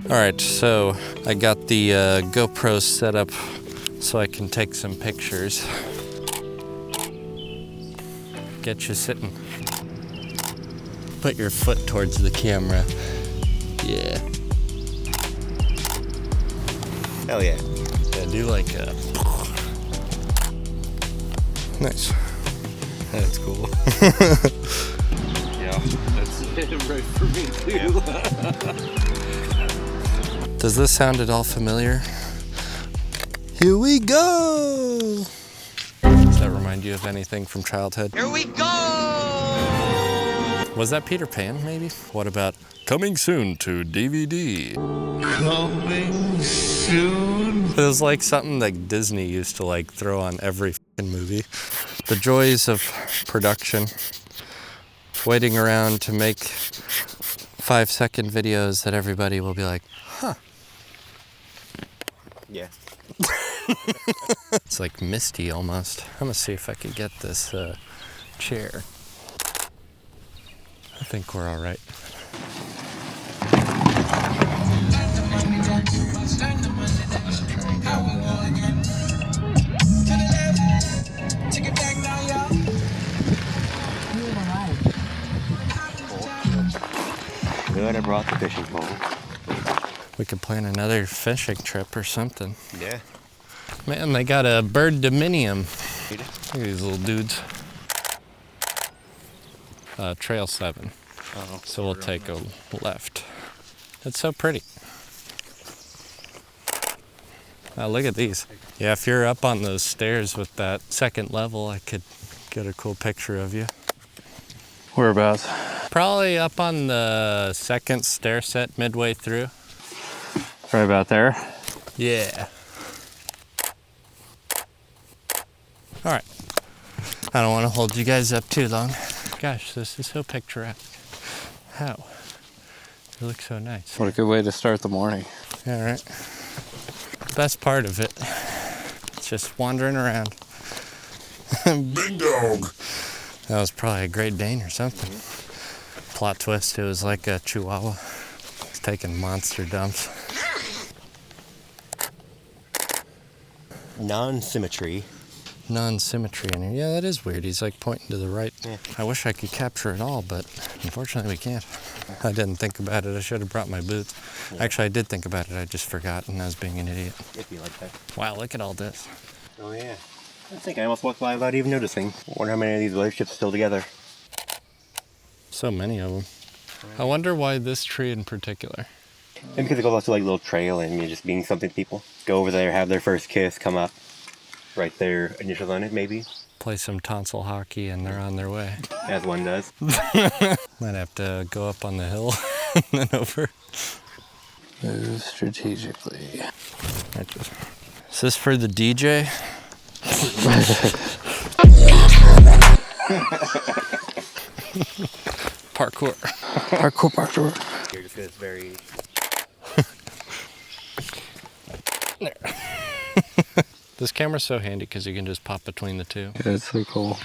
Alright, so I got the GoPro set up so I can take some pictures. Get you sitting. Put your foot towards the camera. Yeah. Hell yeah. Yeah, do like a... Nice. That's cool. Yeah, that's right for me too. Does this sound at all familiar? Here we go! Does that remind you of anything from childhood? Here we go! Was that Peter Pan, maybe? What about coming soon to DVD? Coming soon. It was like something that Disney used to like throw on every fucking movie. The joys of production. Waiting around to make 5-second videos that everybody will be like, huh. Yeah. It's like misty almost. I'm gonna see if I can get this chair. I think we're all right. Good, I brought the fishing pole. We could plan another fishing trip or something. Yeah. Man, they got a bird dominium. Look at these little dudes. Trail 7. Oh, so we'll take a left. It's so pretty. Oh, look at these. Yeah, if you're up on those stairs with that second level, I could get a cool picture of you. Whereabouts? Probably up on the second stair set midway through. Right about there? Yeah. All right. I don't want to hold you guys up too long. Gosh, this is so picturesque. How? You look so nice. What a good way to start the morning. All right. Best part of it, it's just wandering around. Big dog. That was probably a Great Dane or something. Plot twist, it was like a Chihuahua. It's taking monster dumps. Non-symmetry. Non-symmetry in here. Yeah, that is weird. He's like pointing to the right. Yeah. I wish I could capture it all, but unfortunately we can't. I didn't think about it. I should have brought my boots. Yeah. Actually, I did think about it. I just forgot and I was being an idiot. It'd be like that. Wow, look at all this. Oh yeah. I think I almost walked by without even noticing. I wonder how many of these relationships are still together. So many of them. I wonder why this tree in particular. Maybe because it goes off to like a little trail and you're just being something people. Go over there, have their first kiss, come up. Write their initials on it, maybe. Play some tonsil hockey and they're on their way. As one does. Might have to go up on the hill and then over. Move strategically. Is this for the DJ? Parkour. Parkour. Here, just 'cause it's very... There. This camera's so handy because you can just pop between the two. Yeah, it's so cool.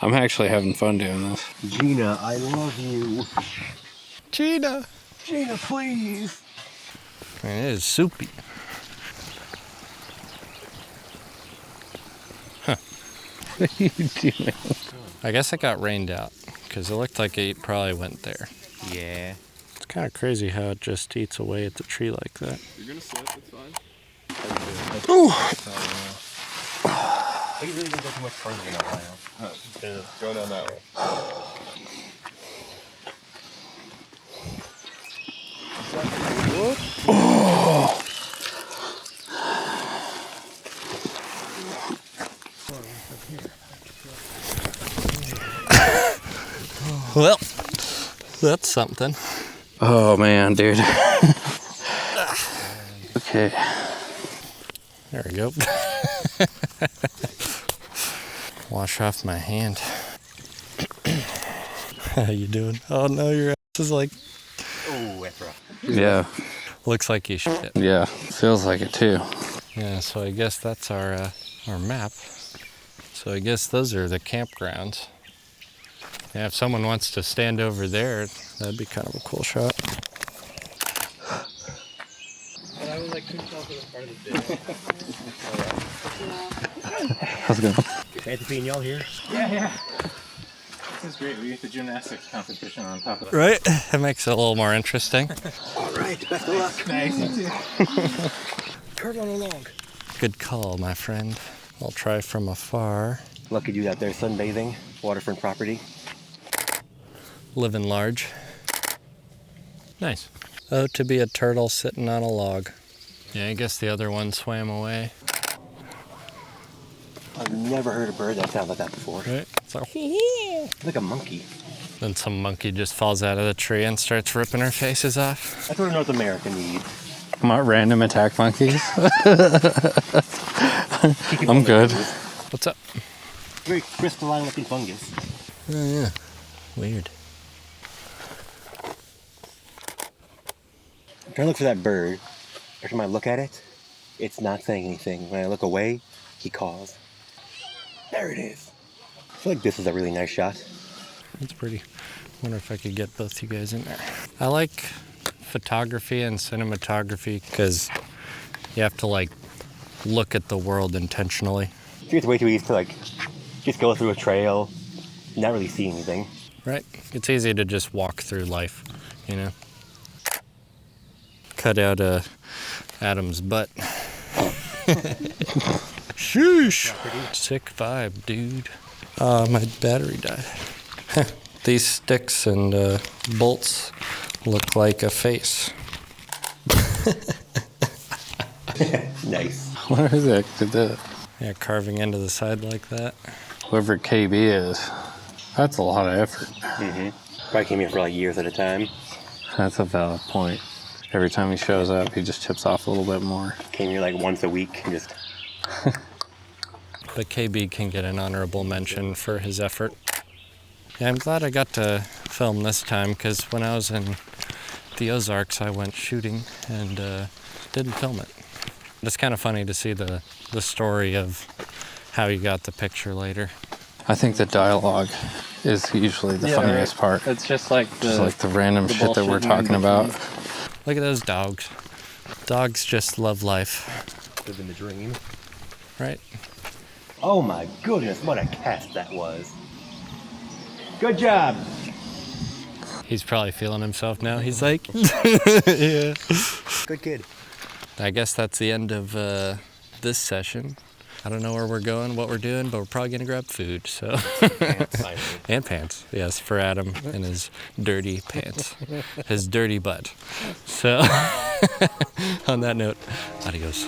I'm actually having fun doing this. Gina, I love you. Gina! Gina, please. Man, it is soupy. Huh. What are you doing? I guess it got rained out because it looked like it probably went there. Yeah. It's kind of crazy how it just eats away at the tree like that. You're gonna slip, it's fine. Ooh! I really didn't go too much further in that while. Go down that way. Well, that's something. Oh man, dude. Okay. There we go. Wash off my hand. How you doing? Oh no, your ass is like... Oh, that's rough. Yeah. Looks like you shit. Yeah. Feels like it too. Yeah, so I guess that's our map. So I guess those are the campgrounds. Yeah, if someone wants to stand over there, that'd be kind of a cool shot. How's it going? Fancy seeing y'all here. Yeah. This is great. We get the gymnastics competition on top of that. Right? It makes it a little more interesting. All right, best of luck. Nice, you too. Curve on along. Good call, my friend. I'll try from afar. Lucky dude out there sunbathing, waterfront property. Living large. Nice. Oh, to be a turtle sitting on a log. Yeah, I guess the other one swam away. I've never heard a bird that sounds like that before. Right? It's like, It's like a monkey. then some monkey just falls out of the tree and starts ripping our faces off. That's what North America needs. Random attack monkeys. I'm good. What's up? Very crystalline looking fungus. Oh, yeah. Weird. I'm trying to look for that bird. Every time I look at it, it's not saying anything. When I look away, he calls. There it is. I feel like this is a really nice shot. That's pretty. Wonder if I could get both you guys in there. I like photography and cinematography because you have to like look at the world intentionally. It's way too easy to like just go through a trail, not really see anything. Right? It's easy to just walk through life, you know? Cut out Adam's butt. Sheesh! Sick vibe, dude. My battery died. These sticks and bolts look like a face. Nice. What is that? Did that? Yeah, carving into the side like that. Whoever KB is, that's a lot of effort. Probably came here for like years at a time. That's a valid point. Every time he shows up, he just chips off a little bit more. Came here like once a week and just But KB can get an honorable mention for his effort. Yeah, I'm glad I got to film this time because when I was in the Ozarks, I went shooting and didn't film it. It's kind of funny to see the story of how you got the picture later. I think the dialogue is usually the funniest part. It's just like The random shit that we're talking about. Look at those dogs. Dogs just love life, living the dream. right? Oh my goodness, what a cast that was. Good job. He's probably feeling himself now. He's like, yeah. Good kid. I guess that's the end of this session. I don't know where we're going, what we're doing, but we're probably gonna grab food, so. And pants, yes, for Adam and his dirty pants. His dirty butt. So, on that note, adios.